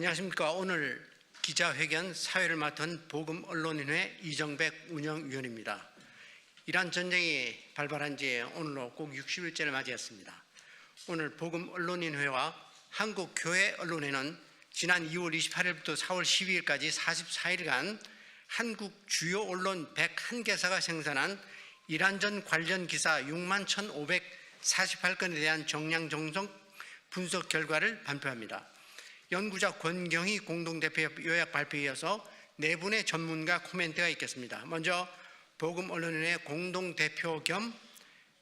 안녕하십니까. 오늘 기자회견 사회를 맡은 보금언론인회 이정백 운영위원입니다. 이란 전쟁이 발발한 지 오늘로 꼭 60일째를 맞이했습니다. 오늘 보금언론인회와 한국교회언론회는 지난 2월 28일부터 4월 12일까지 44일간 한국 주요 언론 101개사가 생산한 이란전 관련 기사 61,548건에 대한 정량 정성 분석 결과를 발표합니다. 연구자 권경희 공동대표 요약 발표에 이어서 네 분의 전문가 코멘트가 있겠습니다. 먼저 보금언론인회 공동대표 겸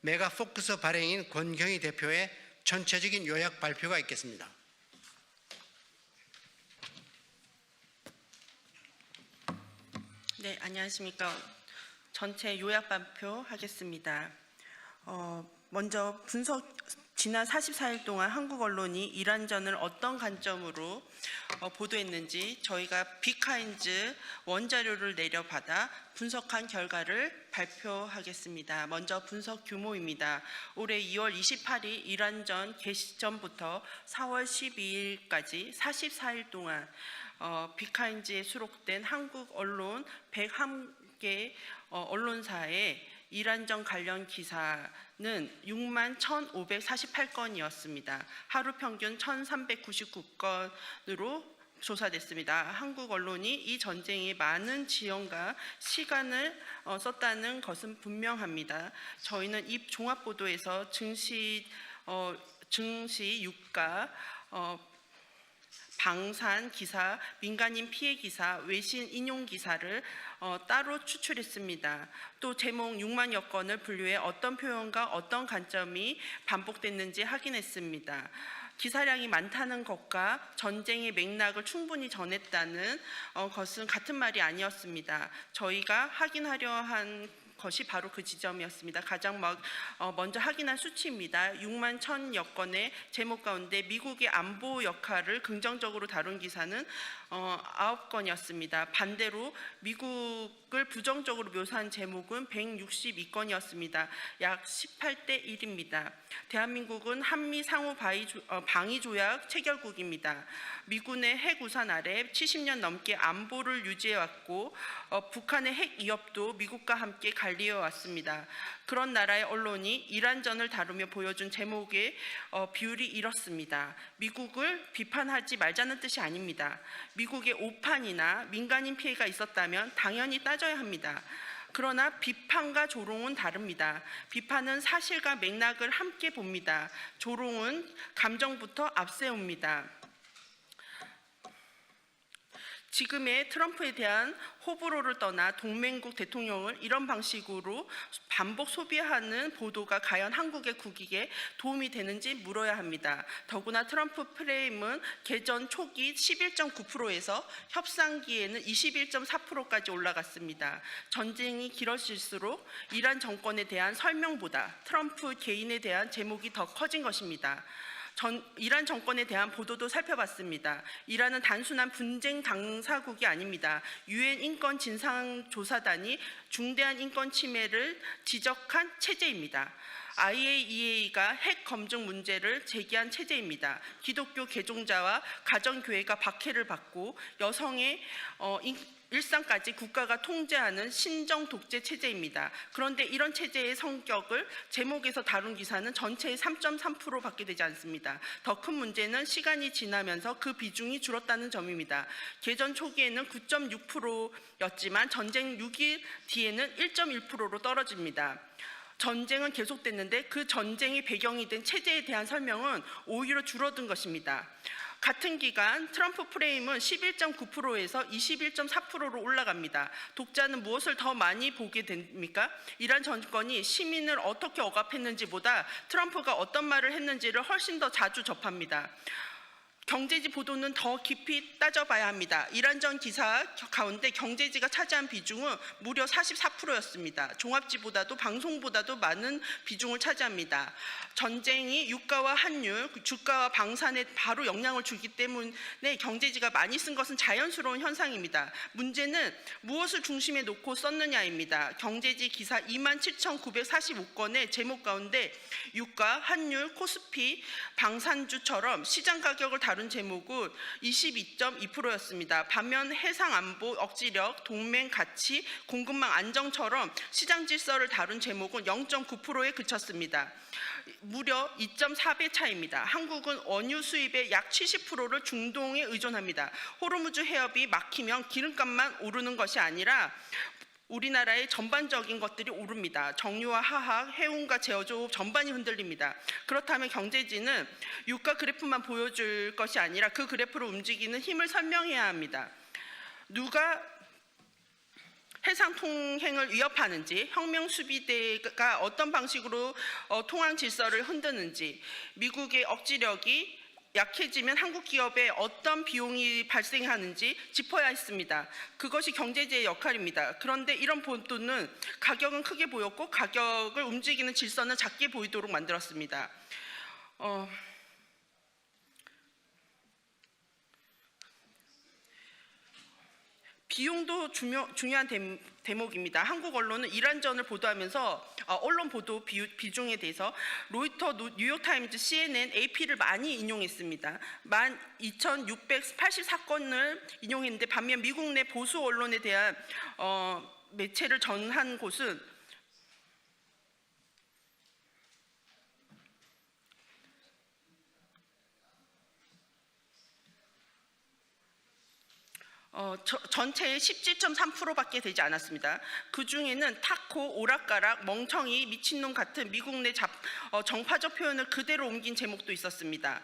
메가포커스 발행인 권경희 대표의 전체적인 요약 발표가 있겠습니다. 네, 안녕하십니까. 전체 요약 발표하겠습니다. 먼저 지난 44일 동안 한국 언론이 이란전을 어떤 관점으로 보도했는지 저희가 빅카인즈 원자료를 내려받아 분석한 결과를 발표하겠습니다. 먼저 분석 규모입니다. 올해 2월 28일 이란전 개시 전부터 4월 12일까지 44일 동안 빅카인즈에 수록된 한국 언론 101개 언론사의 이란전 관련 기사는 61,548건이었습니다. 하루 평균 1,399건으로 조사됐습니다. 한국 언론이 이 전쟁에 많은 지원과 시간을 썼다는 것은 분명합니다. 저희는 이 종합보도에서 증시 유가, 방산 기사, 민간인 피해 기사, 외신 인용 기사를 따로 추출했습니다. 또 제목 6만여 건을 분류해 어떤 표현과 어떤 관점이 반복됐는지 확인했습니다. 기사량이 많다는 것과 전쟁의 맥락을 충분히 전했다는 것은 같은 말이 아니었습니다. 저희가 확인하려 한 것이 바로 그 지점이었습니다. 가장 먼저 확인한 수치입니다. 6만 1,000여 건의 제목 가운데 미국의 안보 역할을 긍정적으로 다룬 기사는 9건이었습니다. 반대로 미국을 부정적으로 묘사한 제목은 162건이었습니다. 약 18대 1입니다. 대한민국은 한미 상호 방위 조약 체결국입니다. 미군의 핵 우산 아래 70년 넘게 안보를 유지해왔고 북한의 핵 위협도 미국과 함께 관리해왔습니다. 그런 나라의 언론이 이란전을 다루며 보여준 제목의 비율이 이렇습니다. 미국을 비판하지 말자는 뜻이 아닙니다. 미국의 오판이나 민간인 피해가 있었다면 당연히 따져야 합니다. 그러나 비판과 조롱은 다릅니다. 비판은 사실과 맥락을 함께 봅니다. 조롱은 감정부터 앞세웁니다. 지금의 트럼프에 대한 호불호를 떠나 동맹국 대통령을 이런 방식으로 반복 소비하는 보도가 과연 한국의 국익에 도움이 되는지 물어야 합니다. 더구나 트럼프 프레임은 개전 초기 11.9%에서 협상기에는 21.4%까지 올라갔습니다. 전쟁이 길어질수록 이란 정권에 대한 설명보다 트럼프 개인에 대한 제목이 더 커진 것입니다. 이란 정권에 대한 보도도 살펴봤습니다. 이란은 단순한 분쟁 당사국이 아닙니다. 유엔 인권 진상조사단이 중대한 인권 침해를 지적한 체제입니다. IAEA가 핵 검증 문제를 제기한 체제입니다. 기독교 개종자와 가정교회가 박해를 받고 여성의 일상까지 국가가 통제하는 신정 독재 체제입니다. 그런데 이런 체제의 성격을 제목에서 다룬 기사는 전체의 3.3%밖에 되지 않습니다. 더 큰 문제는 시간이 지나면서 그 비중이 줄었다는 점입니다. 개전 초기에는 9.6%였지만 전쟁 6일 뒤에는 1.1%로 떨어집니다. 전쟁은 계속됐는데 그 전쟁이 배경이 된 체제에 대한 설명은 오히려 줄어든 것입니다. 같은 기간 트럼프 프레임은 11.9%에서 21.4%로 올라갑니다. 독자는 무엇을 더 많이 보게 됩니까? 이란 정권이 시민을 어떻게 억압했는지보다 트럼프가 어떤 말을 했는지를 훨씬 더 자주 접합니다. 경제지 보도는 더 깊이 따져봐야 합니다. 이란전 기사 가운데 경제지가 차지한 비중은 무려 44%였습니다. 종합지보다도 방송보다도 많은 비중을 차지합니다. 전쟁이 유가와 환율, 주가와 방산에 바로 영향을 주기 때문에 경제지가 많이 쓴 것은 자연스러운 현상입니다. 문제는 무엇을 중심에 놓고 썼느냐입니다. 경제지 기사 27,945건의 제목 가운데 유가, 환율, 코스피, 방산주처럼 시장 가격을 다룬 다룬 제목은 22.2%였습니다. 반면 해상 안보, 억지력, 동맹 가치, 공급망 안정처럼 시장 질서를 다룬 제목은 0.9%에 그쳤습니다. 무려 2.4배 차이입니다. 한국은 원유 수입의 약 70%를 중동에 의존합니다. 호르무즈 해협이 막히면 기름값만 오르는 것이 아니라 우리나라의 전반적인 것들이 오릅니다. 정유와 화학, 해운과 제조업 전반이 흔들립니다. 그렇다면 경제지는 유가 그래프만 보여줄 것이 아니라 그 그래프를 움직이는 힘을 설명해야 합니다. 누가 해상 통행을 위협하는지, 혁명 수비대가 어떤 방식으로 통항 질서를 흔드는지, 미국의 억지력이 약해지면 한국 기업에 어떤 비용이 발생하는지 짚어야 했습니다. 그것이 경제지의 역할입니다. 그런데 이런 보도는 가격은 크게 보였고 가격을 움직이는 질서는 작게 보이도록 만들었습니다. 비용도 중요한 대목입니다. 한국 언론은 이란전을 보도하면서 언론 보도 비중에 대해서 로이터, 뉴욕타임즈, CNN, AP를 많이 인용했습니다. 12,684건을 인용했는데 반면 미국 내 보수 언론에 대한 매체를 전한 곳은 전체의 17.3%밖에 되지 않았습니다. 그 중에는 타코, 오락가락, 멍청이, 미친놈 같은 미국 내 정파적 표현을 그대로 옮긴 제목도 있었습니다.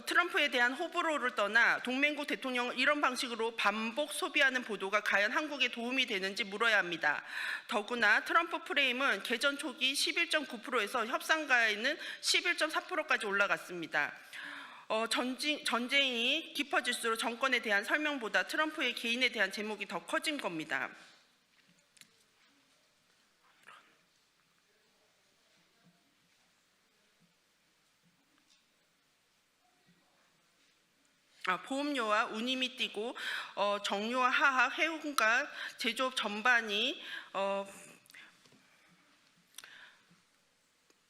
트럼프에 대한 호불호를 떠나 동맹국 대통령을 이런 방식으로 반복 소비하는 보도가 과연 한국에 도움이 되는지 물어야 합니다. 더구나 트럼프 프레임은 개전 초기 11.9%에서 협상가에는 11.4%까지 올라갔습니다. 전쟁이 깊어질수록 정권에 대한 설명보다 트럼프의 개인에 대한 제목이 더 커진 겁니다. 보험료와 운임이 뛰고 정유와 화학, 해운과 제조업 전반이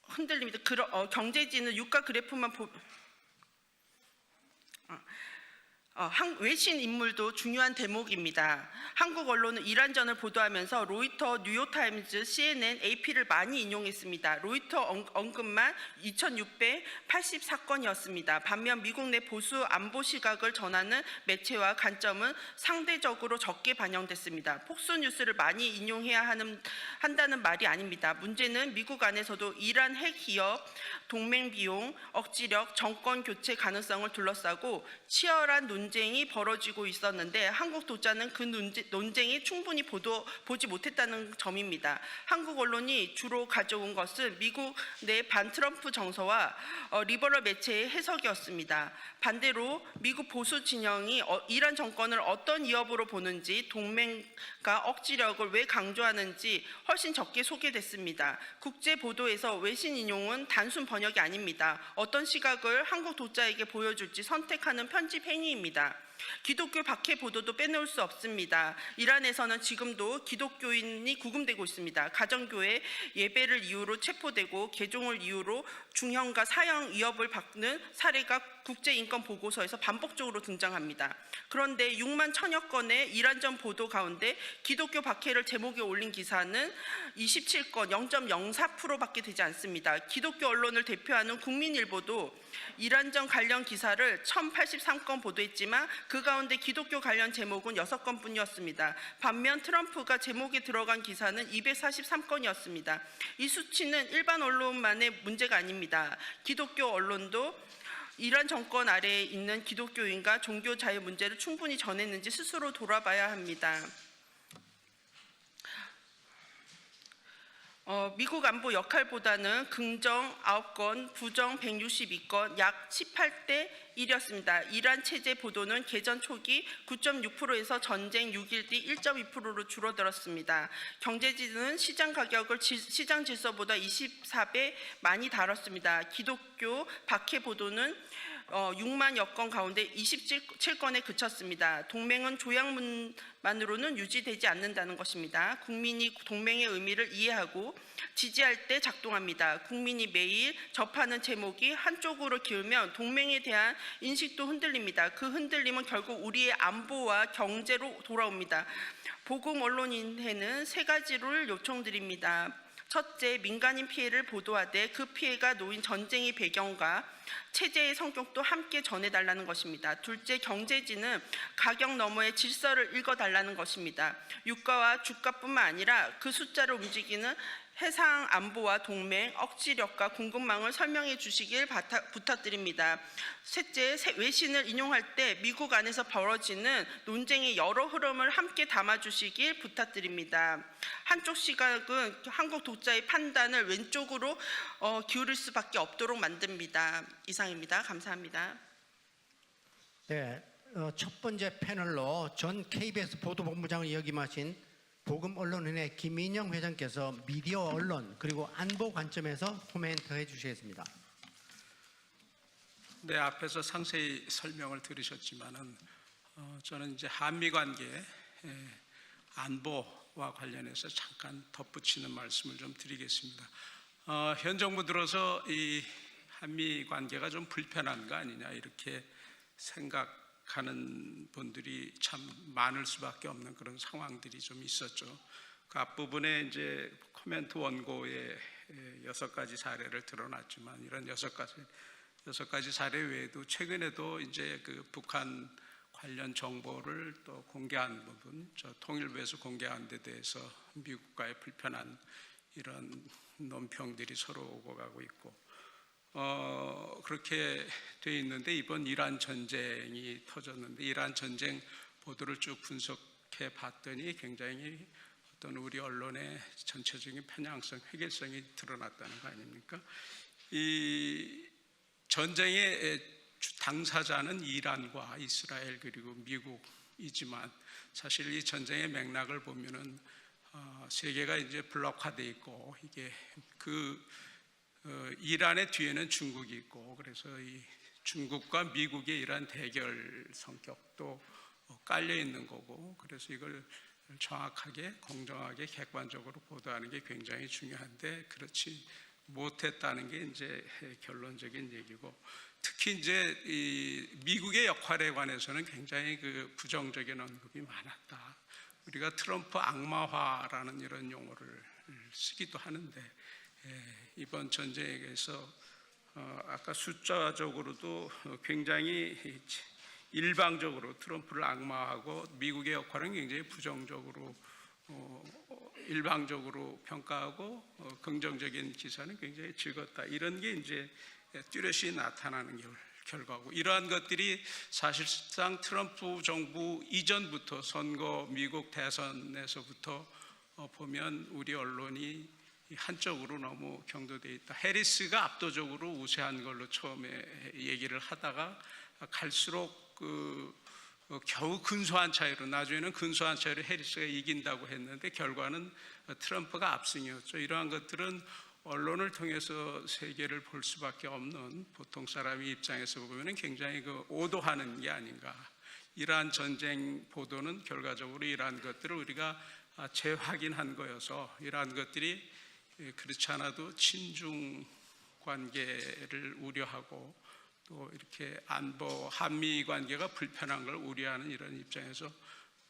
흔들립니다. 경제지는 유가 그래프만 외신 인물도 중요한 대목입니다. 한국 언론은 이란전을 보도하면서 로이터, 뉴욕타임즈, CNN, AP를 많이 인용했습니다. 로이터 언급만 2,684건이었습니다. 반면 미국 내 보수 안보 시각을 전하는 매체와 관점은 상대적으로 적게 반영됐습니다. 폭스뉴스를 많이 인용해야 한다는 말이 아닙니다. 문제는 미국 안에서도 이란 핵 기업, 동맹 비용, 억지력, 정권 교체 가능성을 둘러싸고 치열한 논쟁이 벌어지고 있었는데 한국 독자는 그 논쟁이 충분히 보지 못했다는 점입니다. 한국 언론이 주로 가져온 것은 미국 내 반트럼프 정서와 리버럴 매체의 해석이었습니다. 반대로 미국 보수 진영이 이란 정권을 어떤 위협으로 보는지, 동맹과 억지력을 왜 강조하는지 훨씬 적게 소개됐습니다. 국제 보도에서 외신 인용은 단순 번역이 아닙니다. 어떤 시각을 한국 독자에게 보여줄지 선택하는 편집 행위입니다. 기독교 박해 보도도 빼놓을 수 없습니다. 이란에서는 지금도 기독교인이 구금되고 있습니다. 가정교회 예배를 이유로 체포되고 개종을 이유로 중형과 사형 위협을 받는 사례가 국제인권보고서에서 반복적으로 등장합니다. 그런데 6만 1,000여 건의 이란전 보도 가운데 기독교 박해를 제목에 올린 기사는 27건, 0.04%밖에 되지 않습니다. 기독교 언론을 대표하는 국민일보도 이란전 관련 기사를 1,083건 보도했지만 그 가운데 기독교 관련 제목은 6건 뿐이었습니다. 반면 트럼프가 제목에 들어간 기사는 243건이었습니다. 이 수치는 일반 언론만의 문제가 아닙니다. 기독교 언론도 이란 정권 아래에 있는 기독교인과 종교 자유 문제를 충분히 전했는지 스스로 돌아봐야 합니다. 미국 안보 역할보다는 긍정 9건, 부정 162건, 약 18대 1이었습니다. 이란 체제 보도는 개전 초기 9.6%에서 전쟁 6일 뒤 1.2%로 줄어들었습니다. 경제지는 시장 가격을 시장 질서보다 24배 많이 다뤘습니다. 기독교 박해 보도는 6만여 건 가운데 27건에 그쳤습니다. 동맹은 조약문만으로는 유지되지 않는다는 것입니다. 국민이 동맹의 의미를 이해하고 지지할 때 작동합니다. 국민이 매일 접하는 제목이 한쪽으로 기울면 동맹에 대한 인식도 흔들립니다. 그 흔들림은 결국 우리의 안보와 경제로 돌아옵니다. 보금 언론인회는 3가지를 요청드립니다. 첫째, 민간인 피해를 보도하되 그 피해가 놓인 전쟁의 배경과 체제의 성격도 함께 전해달라는 것입니다. 둘째, 경제지는 가격 너머의 질서를 읽어달라는 것입니다. 유가와 주가뿐만 아니라 그 숫자를 움직이는 해상 안보와 동맹, 억지력과 공급망을 설명해 주시길 부탁드립니다. 셋째, 외신을 인용할 때 미국 안에서 벌어지는 논쟁의 여러 흐름을 함께 담아주시길 부탁드립니다. 한쪽 시각은 한국 독자의 판단을 왼쪽으로 기울일 수밖에 없도록 만듭니다. 이상입니다. 감사합니다. 네, 첫 번째 패널로 전 KBS 보도본부장을 역임하신 보금 언론인의 김인영 회장께서 미디어 언론 그리고 안보 관점에서 코멘트 해주시겠습니다. 네, 앞에서 상세히 설명을 들으셨지만은 저는 이제 한미 관계 안보와 관련해서 잠깐 덧붙이는 말씀을 좀 드리겠습니다. 현 정부 들어서 이 한미 관계가 좀 불편한 거 아니냐 이렇게 생각하는 분들이 참 많을 수밖에 없는 그런 상황들이 좀 있었죠. 그 앞부분에 이제 코멘트 원고에 6가지 사례를 드러났지만 이런 6가지 사례 외에도 최근에도 이제 그 북한 관련 정보를 또 공개한 부분, 저 통일부에서 공개한 데 대해서 미국과의 불편한 이런 논평들이 서로 오고 가고 있고 그렇게 돼 있는데 이번 이란 전쟁이 터졌는데 이란 전쟁 보도를 쭉 분석해 봤더니 굉장히 어떤 우리 언론의 전체적인 편향성, 회계성이 드러났다는 거 아닙니까? 이 전쟁의 당사자는 이란과 이스라엘 그리고 미국이지만 사실 이 전쟁의 맥락을 보면은 세계가 이제 블록화돼 있고 이게 이란의 뒤에는 중국이 있고 그래서 이 중국과 미국의 이란 대결 성격도 깔려 있는 거고 그래서 이걸 정확하게 공정하게 객관적으로 보도하는 게 굉장히 중요한데 그렇지 못했다는 게 이제 결론적인 얘기고 특히 이제 이 미국의 역할에 관해서는 굉장히 그 부정적인 언급이 많았다. 우리가 트럼프 악마화라는 이런 용어를 쓰기도 하는데 이번 전쟁에서 아까 숫자적으로도 굉장히 일방적으로 트럼프를 악마하고 미국의 역할은 굉장히 부정적으로 일방적으로 평가하고 긍정적인 기사는 굉장히 적었다. 이런 게 이제 뚜렷이 나타나는 결과고 이러한 것들이 사실상 트럼프 정부 이전부터 선거 미국 대선에서부터 보면 우리 언론이 한쪽으로 너무 경도되어 있다. 해리스가 압도적으로 우세한 걸로 처음에 얘기를 하다가 갈수록 겨우 근소한 차이로 나중에는 근소한 차이로 해리스가 이긴다고 했는데 결과는 트럼프가 압승이었죠. 이러한 것들은 언론을 통해서 세계를 볼 수밖에 없는 보통 사람의 입장에서 보면 굉장히 오도하는 게 아닌가. 이러한 전쟁 보도는 결과적으로 이러한 것들을 우리가 재확인한 거여서 이러한 것들이 그렇지 않아도 친중 관계를 우려하고 또 이렇게 안보 한미 관계가 불편한 걸 우려하는 이런 입장에서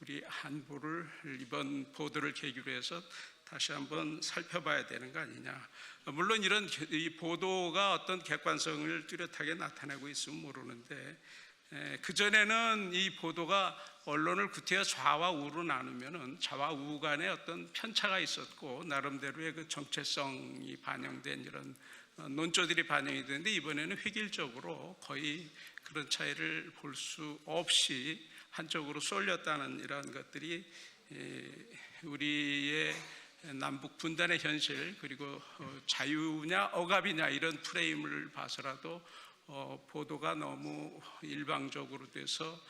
우리 안보를 이번 보도를 계기로 해서 다시 한번 살펴봐야 되는 거 아니냐. 물론 이런 이 보도가 어떤 객관성을 뚜렷하게 나타내고 있으면 모르는데 그전에는 이 보도가 언론을 구태여 좌와 우로 나누면은 좌와 우 간에 어떤 편차가 있었고 나름대로의 그 정체성이 반영된 이런 논조들이 반영이 되는데 이번에는 획일적으로 거의 그런 차이를 볼 수 없이 한쪽으로 쏠렸다는 이런 것들이 우리의 남북 분단의 현실 그리고 자유냐 억압이냐 이런 프레임을 봐서라도 보도가 너무 일방적으로 돼서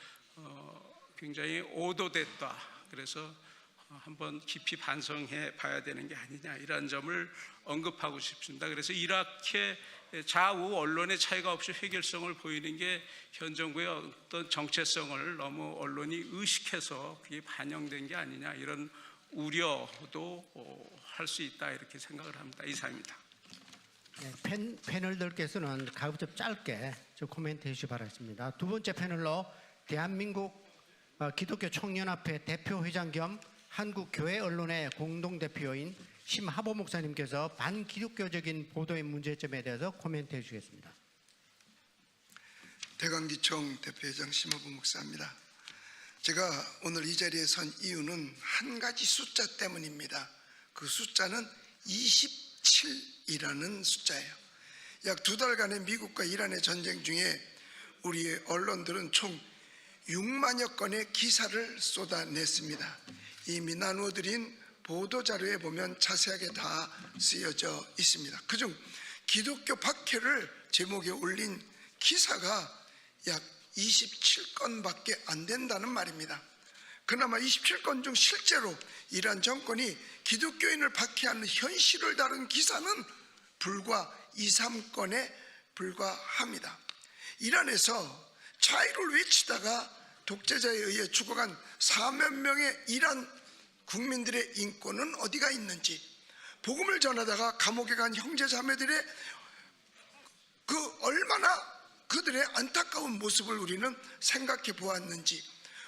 굉장히 오도됐다. 그래서 한번 깊이 반성해 봐야 되는 게 아니냐, 이런 점을 언급하고 싶습니다. 그래서 이렇게 좌우 언론의 차이가 없이 획일성을 보이는 게 현 정부의 어떤 정체성을 너무 언론이 의식해서 그게 반영된 게 아니냐, 이런 우려도 할 수 있다, 이렇게 생각을 합니다. 이상입니다. 네, 패널들께서는 가급적 짧게 좀 코멘트 해주시 바랍니다. 두 번째 패널로 대한민국 기독교 총연합회 대표회장 겸 한국교회 언론의 공동대표인 심하보 목사님께서 반기독교적인 보도의 문제점에 대해서 코멘트 해주시겠습니다. 대강기총 대표회장 심하보 목사입니다. 제가 오늘 이 자리에 선 이유는 한 가지 숫자 때문입니다. 그 숫자는 27이라는 숫자예요. 약 2달간의 미국과 이란의 전쟁 중에 우리의 언론들은 총 6만여 건의 기사를 쏟아냈습니다. 이미 나누어드린 보도자료에 보면 자세하게 다 쓰여져 있습니다. 그중 기독교 박해를 제목에 올린 기사가 약 27건밖에 안 된다는 말입니다. 그나마 27건 중 실제로 이란 정권이 기독교인을 박해하는 현실을 다룬 기사는 불과 2, 3건에 불과합니다. 이란에서 자유를 외치다가 독재자에 의해 죽어간 4만 명의 이란 국민들의 인권은 어디가 있는지, 복음을 전하다가 감옥에 간 형제자매들의 그 얼마나 그들의 안타까운 모습을 우리는 생각해 보았는지,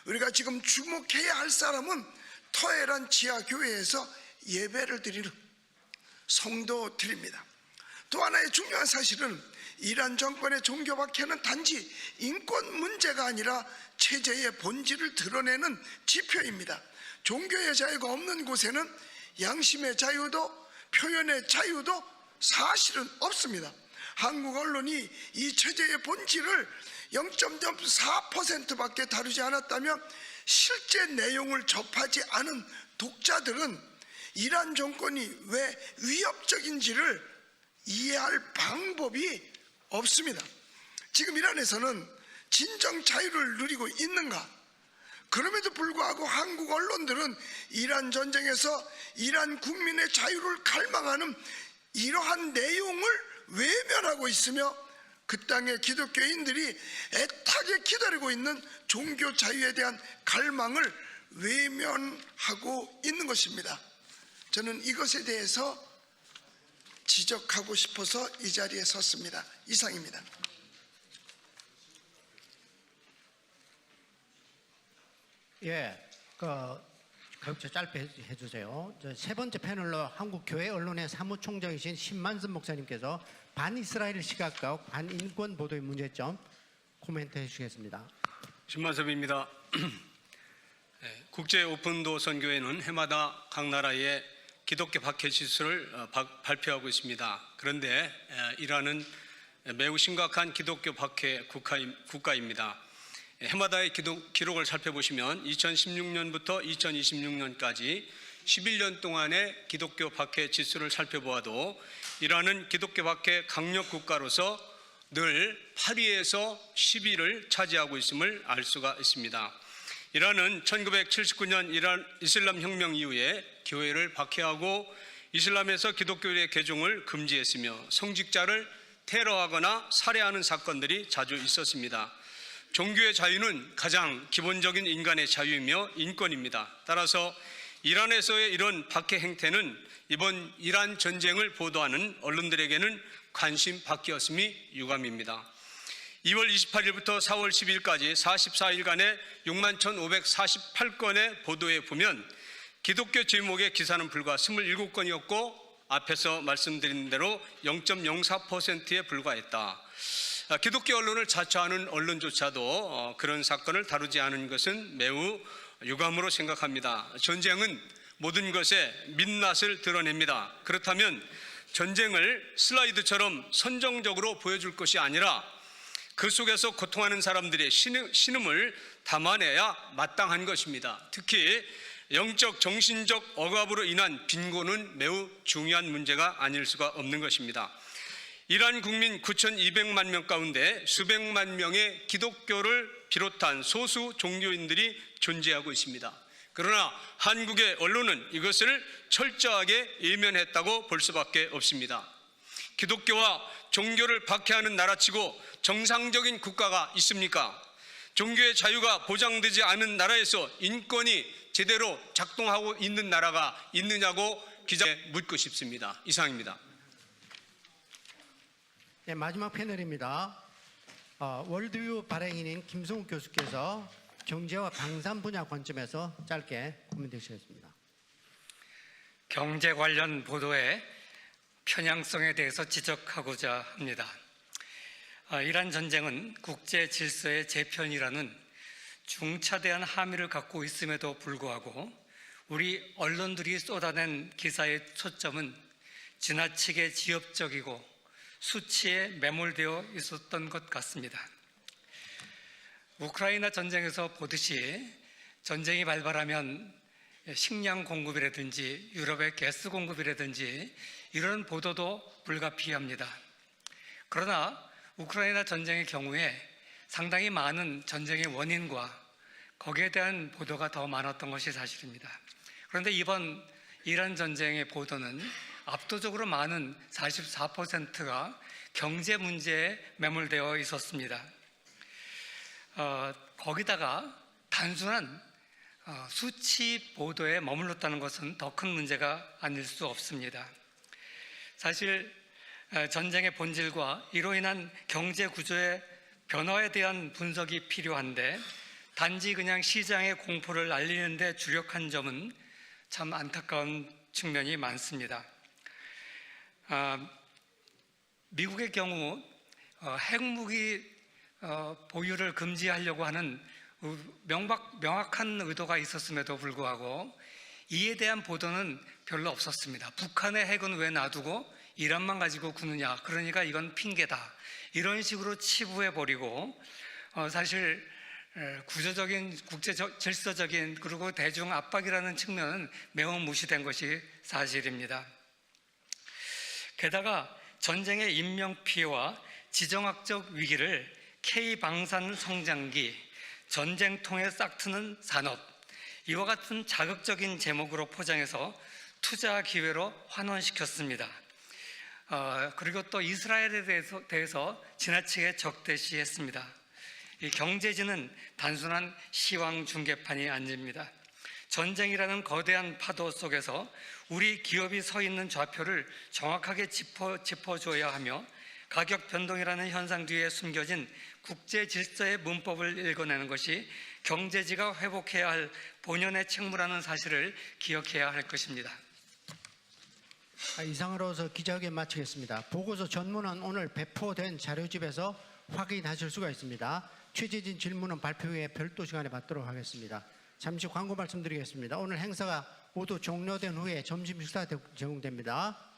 우리가 지금 주목해야 할 사람은 터헤란 지하교회에서 예배를 드리는 성도들입니다. 또 하나의 중요한 사실은 이란 정권의 종교 박해는 단지 인권 문제가 아니라 체제의 본질을 드러내는 지표입니다. 종교의 자유가 없는 곳에는 양심의 자유도 표현의 자유도 사실은 없습니다. 한국 언론이 이 체제의 본질을 0.4%밖에 다루지 않았다면 실제 내용을 접하지 않은 독자들은 이란 정권이 왜 위협적인지를 이해할 방법이 없습니다. 지금 이란에서는 진정 자유를 누리고 있는가? 그럼에도 불구하고 한국 언론들은 이란 전쟁에서 이란 국민의 자유를 갈망하는 이러한 내용을 외면하고 있으며 그 땅의 기독교인들이 애타게 기다리고 있는 종교 자유에 대한 갈망을 외면하고 있는 것입니다. 저는 이것에 대해서 지적하고 싶어서 이 자리에 섰습니다. 이상입니다. 가급적 짧게 해주세요. 세 번째 패널로 한국교회 언론의 사무총장이신 신만선 목사님께서 반이스라엘 시각과 반인권 보도의 문제점 코멘트 해주시겠습니다. 신만섭입니다. 국제 오픈도 선교회는 해마다 각 나라의 기독교 박해 지수를 발표하고 있습니다. 그런데 이란은 매우 심각한 기독교 박해 국가입니다. 해마다의 기록을 살펴보시면 2016년부터 2026년까지 11년 동안의 기독교 박해 지수를 살펴보아도 이란은 기독교 박해 강력 국가로서 늘 8위에서 10위를 차지하고 있음을 알 수가 있습니다. 이란은 1979년 이란 이슬람 혁명 이후에 교회를 박해하고 이슬람에서 기독교의 개종을 금지했으며 성직자를 테러하거나 살해하는 사건들이 자주 있었습니다. 종교의 자유는 가장 기본적인 인간의 자유이며 인권입니다. 따라서 이란에서의 이런 박해 행태는 이번 이란 전쟁을 보도하는 언론들에게는 관심 밖이었음이 유감입니다. 2월 28일부터 4월 10일까지 44일간의 61,548건의 보도에 보면 기독교 제목의 기사는 불과 27건이었고 앞에서 말씀드린 대로 0.04%에 불과했다. 기독교 언론을 자처하는 언론조차도 그런 사건을 다루지 않은 것은 매우 유감으로 생각합니다. 전쟁은 모든 것의 민낯을 드러냅니다. 그렇다면 전쟁을 슬라이드처럼 선정적으로 보여줄 것이 아니라 그 속에서 고통하는 사람들의 신음을 담아내야 마땅한 것입니다. 특히 영적, 정신적 억압으로 인한 빈곤은 매우 중요한 문제가 아닐 수가 없는 것입니다. 이란 국민 9,200만 명 가운데 수백만 명의 기독교를 비롯한 소수 종교인들이 존재하고 있습니다. 그러나 한국의 언론은 이것을 철저하게 외면했다고 볼 수밖에 없습니다. 기독교와 종교를 박해하는 나라치고 정상적인 국가가 있습니까? 종교의 자유가 보장되지 않은 나라에서 인권이 제대로 작동하고 있는 나라가 있느냐고 기자에 묻고 싶습니다. 이상입니다. 네, 마지막 패널입니다. 월드뷰 발행인인 김성욱 교수께서 경제와 방산 분야 관점에서 짧게 코멘트 주시겠습니다. 경제 관련 보도의 편향성에 대해서 지적하고자 합니다. 이란 전쟁은 국제 질서의 재편이라는 중차대한 함의를 갖고 있음에도 불구하고 우리 언론들이 쏟아낸 기사의 초점은 지나치게 지엽적이고 수치에 매몰되어 있었던 것 같습니다. 우크라이나 전쟁에서 보듯이 전쟁이 발발하면 식량 공급이라든지 유럽의 가스 공급이라든지 이런 보도도 불가피합니다. 그러나 우크라이나 전쟁의 경우에 상당히 많은 전쟁의 원인과 거기에 대한 보도가 더 많았던 것이 사실입니다. 그런데 이번 이란 전쟁의 보도는 압도적으로 많은 44%가 경제 문제에 매몰되어 있었습니다. 거기다가 단순한 수치 보도에 머물렀다는 것은 더 큰 문제가 아닐 수 없습니다. 사실 전쟁의 본질과 이로 인한 경제 구조의 변화에 대한 분석이 필요한데 단지 그냥 시장의 공포를 알리는 데 주력한 점은 참 안타까운 측면이 많습니다. 미국의 경우 핵무기 보유를 금지하려고 하는 명확한 의도가 있었음에도 불구하고 이에 대한 보도는 별로 없었습니다. 북한의 핵은 왜 놔두고 이란만 가지고 구느냐, 그러니까 이건 핑계다, 이런 식으로 치부해버리고 사실 구조적인 국제 질서적인 그리고 대중 압박이라는 측면은 매우 무시된 것이 사실입니다. 게다가 전쟁의 인명피해와 지정학적 위기를 K방산 성장기, 전쟁통에 싹트는 산업, 이와 같은 자극적인 제목으로 포장해서 투자 기회로 환원시켰습니다. 그리고 또 이스라엘에 대해서 지나치게 적대시했습니다. 이 경제지는 단순한 시황 중계판이 아닙니다. 전쟁이라는 거대한 파도 속에서 우리 기업이 서 있는 좌표를 정확하게 짚어줘야 하며 가격 변동이라는 현상 뒤에 숨겨진 국제 질서의 문법을 읽어내는 것이 경제지가 회복해야 할 본연의 책무라는 사실을 기억해야 할 것입니다. 이상으로서 기자회견 마치겠습니다. 보고서 전문은 오늘 배포된 자료집에서 확인하실 수가 있습니다. 취재진 질문은 발표 후에 별도 시간에 받도록 하겠습니다. 잠시 광고 말씀드리겠습니다. 오늘 행사가 모두 종료된 후에 점심 식사 제공됩니다.